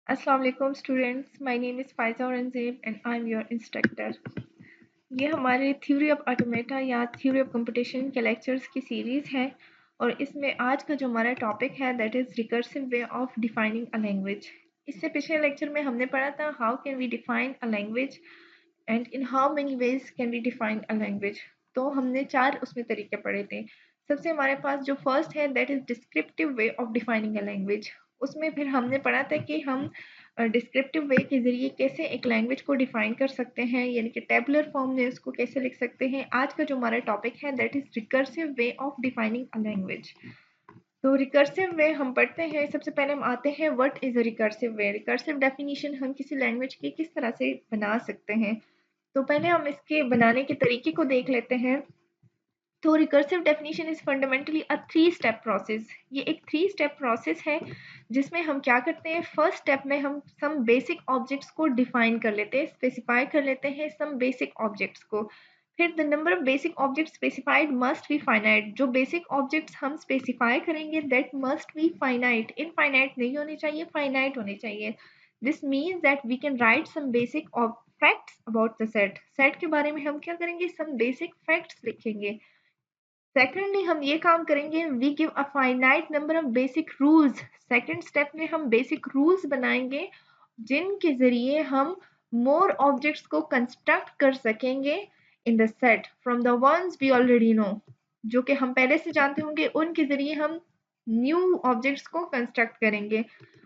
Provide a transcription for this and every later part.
Assalamu alaikum students. My name is Faiza Aurangzeb and I'm your instructor. ये हमारे theory of automata या theory of computation के lectures की series है और इसमें आज का जो हमारा टॉपिक है that is recursive way of defining a language. इससे पिछले लेक्चर में हमने पढ़ा था how can we define a language and in how many ways can we define a language. तो हमने 4 उसमें तरीके पढ़े थे। सबसे हमारे पास जो फर्स्ट है that is descriptive way of defining a language. उसमें फिर हमने पढ़ा था कि हम डिस्क्रिप्टिव वे के ज़रिए कैसे एक लैंग्वेज को डिफाइन कर सकते हैं, यानी कि टेबुलर फॉर्म में उसको कैसे लिख सकते हैं। आज का जो हमारा टॉपिक है that is recursive way of defining a language. तो रिकर्सिव वे हम पढ़ते हैं। सबसे पहले हम आते हैं what is a recursive way. Recursive definition हम किसी लैंग्वेज की किस तरह से बना सकते हैं। तो पहले हम इसके बनाने के तरीके को देख लेते हैं। तो recursive definition is fundamentally a 3 step process. ये एक 3 स्टेप प्रोसेस है जिसमें हम क्या करते हैं, फर्स्ट स्टेप में हम सम बेसिक ऑब्जेक्ट्स को डिफाइन कर लेते हैं, स्पेसिफाई कर लेते हैं सम बेसिक ऑब्जेक्ट्स को। फिर the number of basic objects specified must be finite. जो बेसिक ऑब्जेक्ट्स हम स्पेसिफाई करेंगे that must be finite, infinite नहीं होने चाहिए, फाइनाइट होने चाहिए। This means that we can write some basic facts about the set. Set के बारे में हम क्या करेंगे, सम बेसिक फैक्ट्स लिखेंगे। सेकेंडली हम ये काम करेंगे, we give a finite number of basic rules. Second step में हम बेसिक रूल्स बनाएंगे जिनके जरिए हम मोर ऑब्जेक्ट्स को कंस्ट्रक्ट कर सकेंगे in the set from the ones we already know, जो कि हम पहले से जानते होंगे, उनके जरिए हम न्यू ऑब्जेक्ट्स को कंस्ट्रक्ट करेंगे।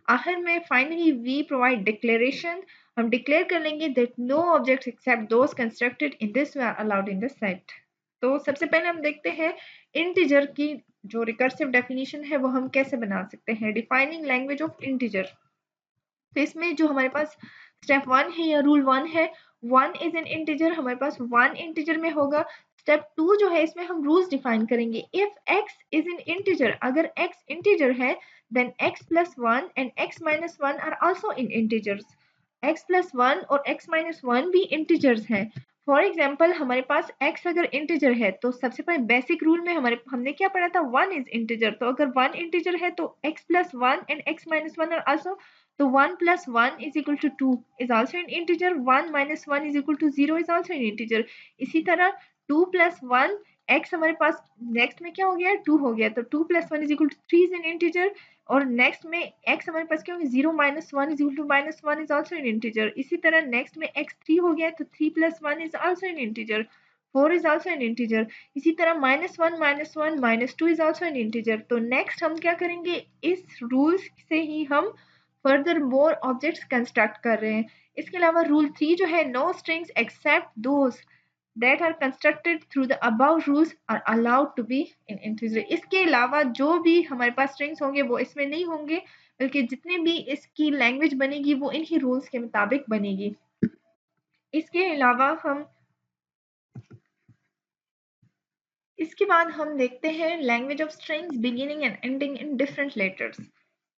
आखिर में फाइनली वी प्रोवाइड डिक्लेरेशन। हम डिक्लेयर कर लेंगे that no objects except those constructed in this way are allowed in the set. तो सबसे पहले हम देखते हैं इंटीजर की जो रिकर्सिव डेफिनेशन है वो हम कैसे बना सकते हैं। Defining language of integer. तो इसमें जो हमारे पास स्टेप 1 है या रूल 1 है, 1 इज एन इंटीजर, हमारे पास 1 इंटीजर में होगा। स्टेप 2 जो है इसमें हम रूल्स डिफाइन करेंगे। If x is an integer, अगर x इंटीजर है then x plus 1 and x minus 1 are also in integers. x plus 1 और x माइनस 1 भी इंटीजर्स हैं। फॉर एग्जाम्पल हमारे पास x अगर इंटीजर है तो सबसे पहले बेसिक रूल में हमने क्या पढ़ा था, 1 इज इंटीजर। तो अगर 1 इंटीजर है तो x plus 1 and x minus 1 are also, तो 1 plus 1 is equal to 2 is also an integer. 1 minus 1 is equal to 0 is also an integer. इसी तरह 2 plus 1 x हमारे पास नेक्स्ट में क्या हो गया, 2 हो गया, तो 2 plus 1 is equal to 3 is an integer। और नेक्स्ट में x हमारे पास क्या हो गया, 0 minus 1 is equal to minus 1 is also an integer। इसी तरह नेक्स्ट में x 3 हो गया तो 3 plus 1 is also an integer। 4 is also an integer। इसी तरह minus 1 minus 2 is also an integer। तो नेक्स्ट हम क्या करेंगे, इस रूल्स से ही हम फर्दर मोर ऑब्जेक्ट्स कंस्ट्रक्ट कर रहे हैं। इसके अलावा रूल 3 जो है, no strings except those that are constructed through the above rules are allowed to be in integer. इसके अलावा जो भी हमारे पास स्ट्रिंग्स होंगे वो इसमें नहीं होंगे, बल्कि जितने भी इसकी लैंग्वेज बनेगी वो इन्हीं रूल्स के मुताबिक बनेगी। इसके अलावा हम इसके बाद हम देखते हैं language of strings beginning and ending in different letters.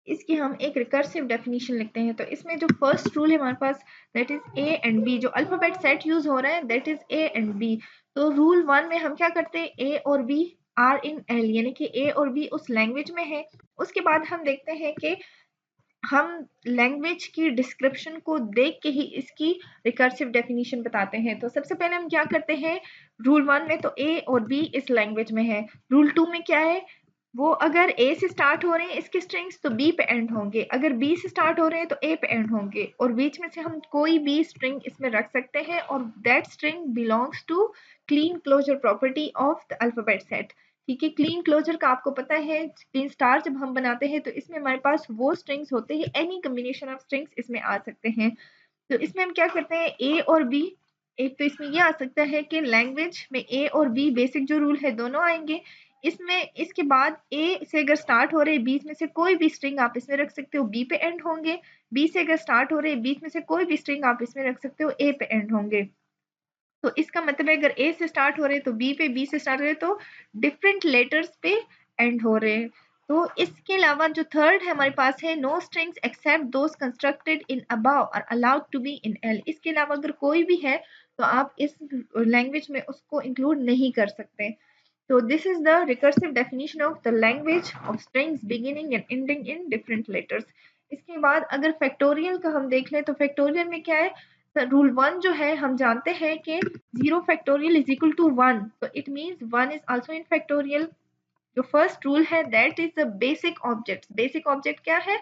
इसकी हम एक रिकर्सिव डेफिनेशन लिखते हैं। तो इसमें जो फर्स्ट रूल है हमारे पास that is A and B. जो अल्फाबेट सेट यूज हो रहा है that is A and B. तो रूल 1 में हम क्या करते हैं, ए और बी आर इन एल, यानी कि ए और बी उस लैंग्वेज में है। उसके बाद हम देखते हैं कि हम लैंग्वेज की डिस्क्रिप्शन को देख के ही इसकी रिकर्सिव डेफिनेशन बताते हैं। तो सबसे पहले हम क्या करते हैं, रूल 1 में तो ए और बी इस लैंग्वेज में है। रूल 2 में क्या है, वो अगर ए से स्टार्ट हो रहे हैं इसके स्ट्रिंग्स तो बी पे एंड होंगे, अगर बी से स्टार्ट हो रहे हैं तो ए पे एंड होंगे, और बीच में से हम कोई भी स्ट्रिंग इसमें रख सकते हैं और that string belongs to Kleene closure property of the alphabet set. ठीक है, क्लीन क्लोजर का आपको पता है, क्लीन स्टार जब हम बनाते हैं तो इसमें हमारे पास वो स्ट्रिंग्स होते हैं, एनी कम्बिनेशन ऑफ स्ट्रिंग्स इसमें आ सकते हैं। तो इसमें हम क्या करते हैं, ए और बी। एक तो इसमें ये आ सकता है कि लैंग्वेज में ए और बी बेसिक जो रूल है दोनों आएंगे इसमें। इसके बाद ए से अगर स्टार्ट हो रहे हैं बीच में से कोई भी स्ट्रिंग आप इसमें रख सकते हो, बी पे एंड होंगे। बी से अगर स्टार्ट हो रहे हैं बीच में से कोई भी स्ट्रिंग आप इसमें रख सकते हो, ए पे एंड होंगे। तो इसका मतलब है अगर ए से स्टार्ट हो रहे हैं तो बी पे, बी से स्टार्ट हो रहे हैं तो डिफरेंट लेटर्स पे एंड हो रहे हैं। तो इसके अलावा जो थर्ड है हमारे पास है, no strings except those constructed in above are allowed to be in L. इसके अलावा अगर कोई भी है तो आप इस लैंग्वेज में उसको इंक्लूड नहीं कर सकते। So this is the recursive definition of the language of strings beginning and ending in different letters. इसके बाद अगर फैक्टोरियल का हम देख लें तो फैक्टोरियल में क्या है, रूल 1 जो है हम जानते हैं कि 0 फैक्टोरियल इज इक्वल टू 1, तो it means 1 is also in factorial. जो फर्स्ट रूल है that is the basic object. Basic object क्या है,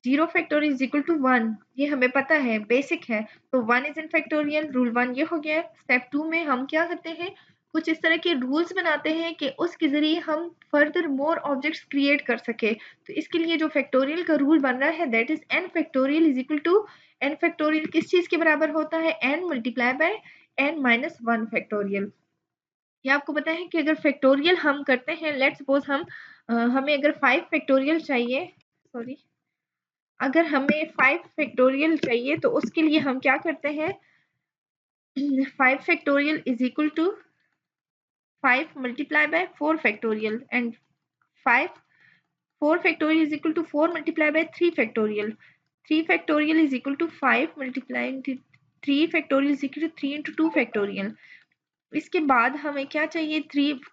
0 फैक्टोरियल इज इक्वल टू 1, ये हमें पता है, बेसिक है। तो 1 इज इन फैक्टोरियल, रूल 1 ये हो गया। स्टेप 2 में हम क्या करते हैं, कुछ इस तरह के रूल्स बनाते हैं कि उसके जरिए हम फर्दर मोर ऑब्जेक्ट्स क्रिएट कर सके। तो इसके लिए जो फैक्टोरियल का रूल बन रहा है that is n factorial is equal to, n factorial किस चीज के बराबर होता है, n multiply by n minus 1 factorial. ये आपको पता है कि अगर फैक्टोरियल हम करते हैं, लेट्स सपोज हम हमें अगर 5 फैक्टोरियल चाहिए, सॉरी, अगर हमें 5 फैक्टोरियल चाहिए तो उसके लिए हम क्या करते हैं, 5 factorial is equal to 5 multiply by 4 factorial and 5 4 factorial is equal to 4 multiply by 3 factorial. 3 factorial is equal to 5 multiply 3 factorial is equal to 3 into 2 factorial. इसके बाद हमें क्या चाहिए,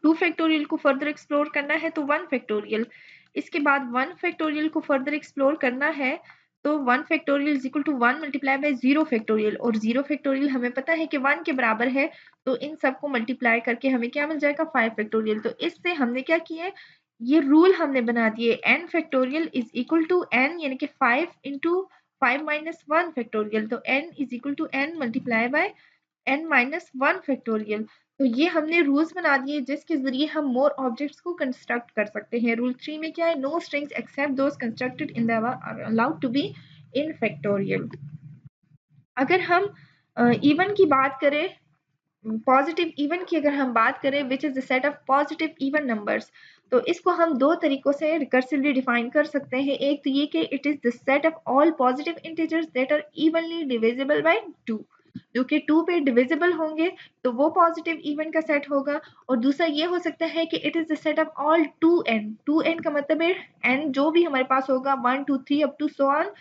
2 फैक्टोरियल को फर्दर एक्सप्लोर करना है तो 1 फैक्टोरियल। इसके बाद 1 फैक्टोरियल को फर्दर एक्सप्लोर करना है तो 1 factorial is equal to 1 multiply by 0 factorial, और 0 फैक्टोरियल हमें पता है कि 1 के बराबर है, तो इन सबको मल्टीप्लाई करके हमें क्या मिल जाएगा, 5 फैक्टोरियल। तो इससे हमने क्या किया है, ये रूल हमने बना दिए, n factorial is equal to n यानी कि 5 इंटू 5 माइनस 1 फैक्टोरियल, तो n is equal to n multiply by n minus 1 factorial. तो ये हमने रूल्स बना दिए जिसके जरिए हम मोर ऑब्जेक्ट्स को कंस्ट्रक्ट कर सकते हैं। रूल 3 में क्या है, no strings except those constructed in the are allowed to be in factorial. अगर हम इवन की बात करें, पॉजिटिव इवन की अगर हम बात करें, which is the set of positive even numbers, तो इसको हम दो तरीकों से रिकर्सिवली डिफाइन कर सकते हैं। एक तो ये कि it is the set of all positive integers that are evenly divisible by 2, जो कि 2 पे डिविजिबल होंगे तो वो पॉजिटिव इवन का सेट होगा। और दूसरा ये हो सकता है कि it is the set of all 2n, 2n का मतलब है n जो भी हमारे पास होगा 1 2 3 अप टू सो ऑन,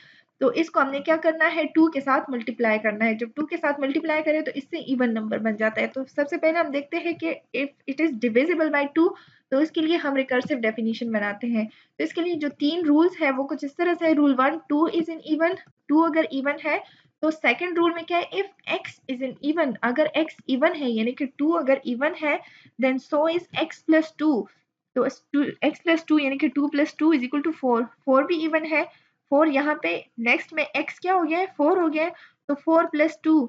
तो इसको हमने क्या करना है, 2 के साथ मल्टीप्लाई करना है। जब 2 के साथ मल्टीप्लाई करें तो इससे इवन नंबर बन जाता है। तो सबसे पहले हम देखते हैं कि if it is divisible by 2, तो इसके लिए हम रिकर्सिव डेफिनेशन बनाते हैं। तो इसके लिए जो 3 रूल्स है वो कुछ इस तरह से, रूल 1, 2 इज इन इवन, 2 अगर इवन है तो सेकंड रूल में क्या है, if x is in even, अगर x इवन है यानी कि 2 अगर इवन है, then so is x plus 2। तो x प्लस 2 यानी कि 2 प्लस 2 इज इक्वल टू 4, 4 भी इवन है। 4 यहाँ पे नेक्स्ट में x क्या हो गया है, 4 हो गया है, तो 4 प्लस 2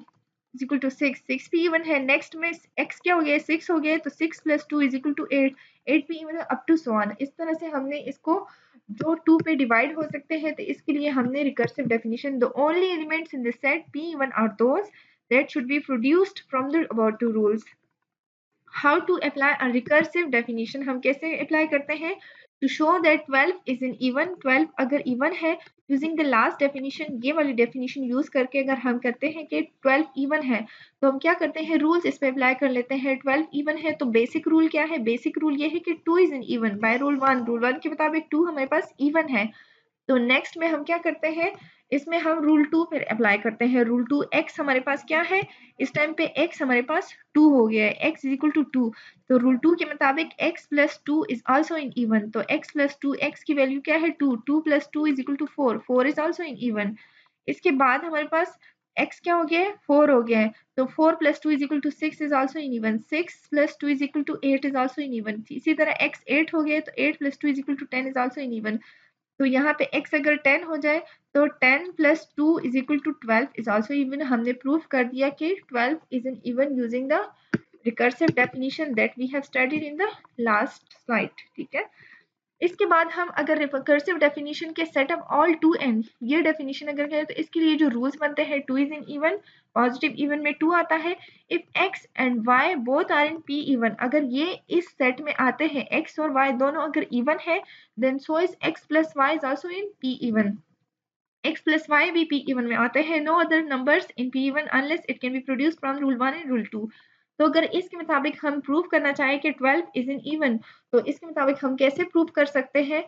इज इक्वल टू 6, 6 भी इवन है। नेक्स्ट में x क्या हो गया है, 6 हो गया है, तो 6 प्लस 2 इज इक्वल टू 8, 8 भी इवन है, अप टू सो ऑन। इस तरह से हमने इसको जो 2 पे डिवाइड हो सकते हैं, तो इसके लिए हमने recursive definition, the only elements in the set p1 are those that should be produced from the about two rules. How to apply a recursive definition, हम कैसे अप्लाई करते हैं, to show that 12 is in even, 12 अगर even है, using the last definition, ये वाली definition use करके अगर हम करते हैं कि 12 इवन है, तो हम क्या करते हैं, रूल्स इस पे अप्लाई कर लेते हैं। 12 इवन है तो बेसिक रूल क्या है, बेसिक रूल ये है कि 2 is in even by rule 1, rule 1 के मुताबिक 2 हमारे पास इवन है। तो नेक्स्ट में हम क्या करते हैं, इसमें हम रूल 2 फिर अप्लाई करते हैं। रूल 2, x हमारे पास क्या है, इस टाइम पे x हमारे पास 2 हो गया है, x इज इक्वल टू 2, तो रूल 2 के मुताबिक x plus 2 is also in even, तो x प्लस 2, x की वैल्यू क्या है 2, 2 plus 2 is equal to 4, 4 is also in even. इसके बाद हमारे पास x क्या हो गया है, 4 हो गया है, तो 4 plus 2 is equal to 6 is also in even, 6 plus 2 is equal to 8 is also in even. इसी तरह x 8 हो गया है, तो 8 plus 2 is equal to 10 is also in even. तो यहाँ पे x अगर 10 हो जाए तो 10 plus 2 is equal to 12 is also even. हमने प्रूफ कर दिया कि 12 is an even using the recursive definition that we have studied in the last slide, ठीक है। इसके बाद हम अगर रिकर्सिव डेफिनेशन के सेट ऑफ ऑल 2n, ये डेफिनेशन अगर करें तो इसके लिए जो रूल्स बनते हैं, 2 is in even, positive even में 2 आता है। If x and y both are in p even, अगर ये इस सेट में आते हैं, x और y दोनों अगर इवन है, then so is x plus y is also in p even, x plus y भी p इवन में आते हैं। No other numbers in p even unless it can be produced from rule 1 and rule 2। तो अगर इसके मुताबिक हम prove करना चाहें कि 12 इज इन इवन, तो इसके मुताबिक हम कैसे प्रूव कर सकते हैं,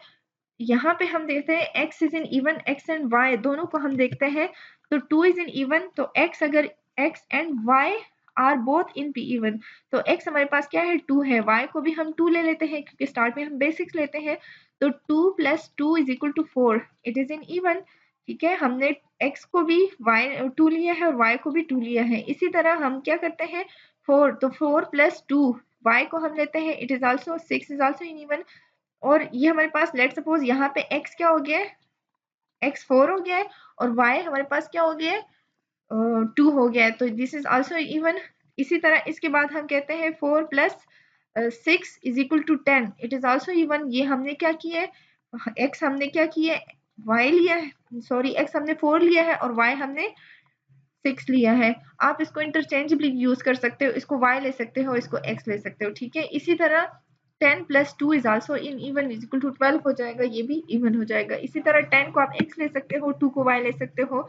यहाँ पे हम देखते हैं x is in even, x and y दोनों को हम देखते हैं, तो 2 इज इन इवन, तो x अगर x and y are both in p even, तो x हमारे पास क्या है 2 है, y को भी हम 2 ले लेते हैं क्योंकि स्टार्ट में हम बेसिक्स लेते हैं, तो 2 plus 2 is equal to 4, it is in even. ठीक है, हमने x को भी y 2 लिया है और y को भी 2 लिया है। इसी तरह हम क्या करते हैं 4, तो 4 प्लस 2 y को हम लेते हैं, it is also 6 is also in even. और ये हमारे पास लेट सपोज यहाँ पे x क्या हो गया है, x 4 हो गया है और y हमारे पास क्या हो गया है 2 हो गया है, तो दिस इज आल्सो इवन। इसी तरह इसके बाद हम कहते हैं 4 plus 6 is equal to 10, it is also even. ये हमने क्या किया है, x हमने क्या किया है, y लिया है, सॉरी x हमने 4 लिया है और y हमने 6 लिया है। आप इसको इंटरचेंजेबली यूज कर सकते हो, इसको y ले सकते हो, इसको x ले सकते हो, ठीक है। इसी तरह 10 plus 2 is also in even is equal to 12 हो जाएगा, ये भी इवन हो जाएगा। इसी तरह 10 को आप x ले सकते हो, 2 को y ले सकते हो,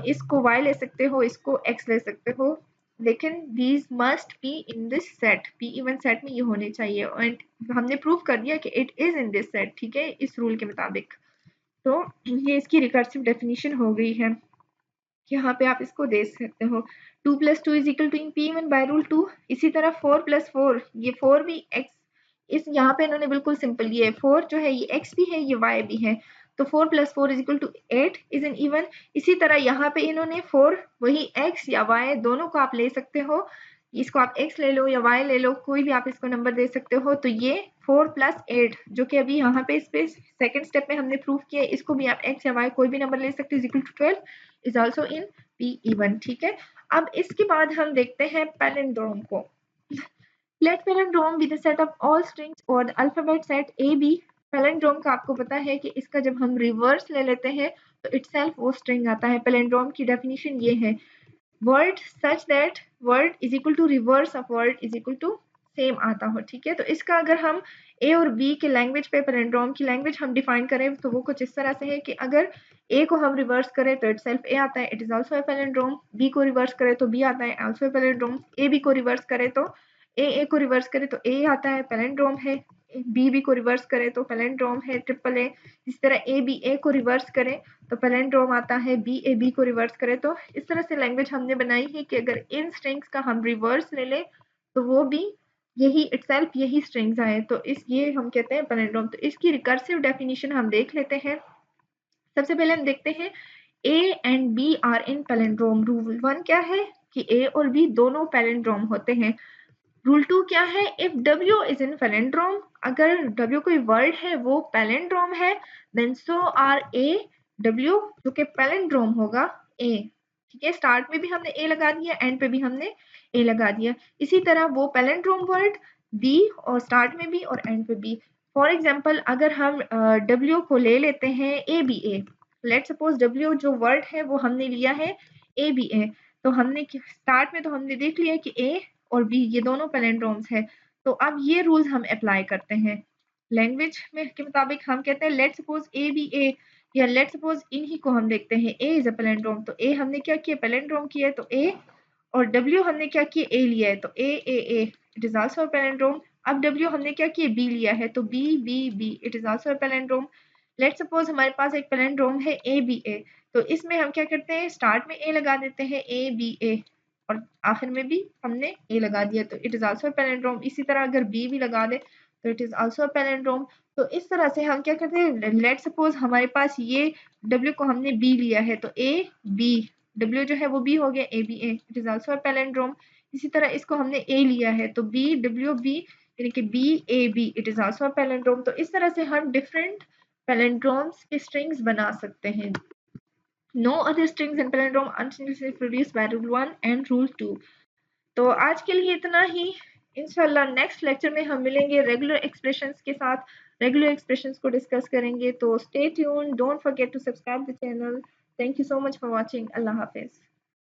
इसको y ले सकते हो, इसको x ले सकते हो, लेकिन these must be in this set, p even set में ये होने चाहिए। एंड हमने प्रूव कर दिया कि it is in this set, ठीक है, इस रूल के मुताबिक। तो ये इसकी रिकर्सिव डेफिनेशन हो गई है, यहाँ पे आप इसको दे सकते हो 2 plus 2 is equal to P even by rule 2। इसी तरह 4 प्लस 4, ये 4 भी x, इस यहाँ पे इन्होंने बिल्कुल सिंपल लिया है, 4 जो है ये x भी है ये y भी है, तो 4 plus 4 is equal to 8 is an even. इसी तरह यहाँ पे इन्होंने 4 वही x या y दोनों को आप ले सकते हो, इसको आप x ले लो या y ले लो, कोई भी आप इसको नंबर दे सकते हो। तो ये 4 प्लस 8 जो कि अभी यहाँ पे इस पे सेकंड स्टेप में हमने प्रूव किया, इसको भी आप x या y कोई भी नंबर ले सकते हो, is equal to 12 is also in p even, ठीक है। अब इसके बाद हम देखते हैं पैलिंड्रोम को। Let palindrome be the set of all strings or the alphabet set A B। Palindrome का आपको पता है कि इसका जब हम रिवर्स ले लेते हैं तो इटसेल्फ वो स्ट्रिंग आता है। पैलिंड्रोम की डेफिनेशन ये है, word such that word is equal to reverse of word is equal to same आता हो, ठीक है। तो इसका अगर हम ए और बी के लैंग्वेज पे पैलिंड्रोम की लैंग्वेज हम डिफाइन करें तो वो कुछ इस तरह से है कि अगर ए को हम रिवर्स करें तो इटसेल्फ ए आता है, it is also a palindrome. B को रिवर्स करें तो बी आता है, also a palindrome. A B को रिवर्स करें तो ए को रिवर्स करे तो ए आता है, पैलिंड्रोम है। बी को रिवर्स करे तो पैलिंड्रोम है, ट्रिपल ए। इस तरह ए को रिवर्स करे तो पैलिंड्रोम आता है, बी को रिवर्स करे तो। इस तरह से लैंग्वेज हमने बनाई है कि अगर इन स्ट्रिंग्स का हम रिवर्स ले ले तो वो भी यही इटसेल्फ यही स्ट्रिंग्स आए, तो इस ये हम कहते हैं पैलिंड्रोम। तो इसकी रिकर्सिव डेफिनेशन हम देख लेते हैं। सबसे पहले हम देखते हैं A and B are in palindrome. Rule 1 क्या है कि ए और बी दोनों पैलिंड्रोम होते हैं। रूल 2 क्या है, if W is in palindrome, अगर W कोई वर्ड है वो पैलिंड्रोम है, then so are A W जो कि पैलिंड्रोम होगा A, ठीक है। स्टार्ट में भी हमने A लगा दिया, एंड पे भी हमने A लगा दिया। इसी तरह वो पैलिंड्रोम वर्ड B और स्टार्ट में भी और एंड पे भी। फॉर एग्जाम्पल अगर हम W को ले लेते हैं ABA, लेट सपोज W जो वर्ड है वो हमने लिया है ABA, तो हमने स्टार्ट में तो हमने देख लिया कि A और बी ये दोनों पैलिंड्रोम्स है। तो अब ये रूल्स हम अप्लाई करते हैं लैंग्वेज में के मुताबिक। हम कहते हैं लेट सपोज ए बी ए, या लेट सपोज इन्हीं को हम देखते हैं ए इज अ पैलिंड्रोम, तो ए हमने क्या किया पैलिंड्रोम किया है तो ए, और डब्ल्यू हमने क्या किया ए लिया है तो A it is also a palindrome. अब डब्ल्यू हमने क्या किया बी लिया है तो B it is also a palindrome. Let suppose हमारे पास एक पैलिंड्रोम है ए बी ए, तो इसमें हम क्या करते हैं स्टार्ट में ए लगा देते हैं ए और आखिर में भी हमने ए लगा दिया, तो इट इज आल्सो पैलिंड्रोम। इसी तरह अगर बी लगा दे तो इट इज आल्सो पैलिंड्रोम। तो इस तरह से हम क्या करते हैं, लेट सपोज हमारे पास ये डब्ल्यू को हमने बी लिया है तो ए बी, डब्ल्यू जो है वो बी हो गया ए इट इज आल्सो पैलिंड्रोम। इसी तरह इसको हमने ए लिया है तो बी यानी कि B it is also palindrome. तो इस तरह से हम डिफरेंट पैलिंड्रोम्स के स्ट्रिंग्स बना सकते हैं। No other strings in palindrome until produced by rule 1 and rule 2। तो आज के लिए इतना ही। इंशाल्लाह नेक्स्ट लेक्चर में हम मिलेंगे रेगुलर एक्सप्रेशंस के साथ, रेगुलर एक्सप्रेशंस को डिस्कस करेंगे। तो stay tune, don't forget to subscribe the channel. Thank you so much for watching. अल्लाह हाफिज।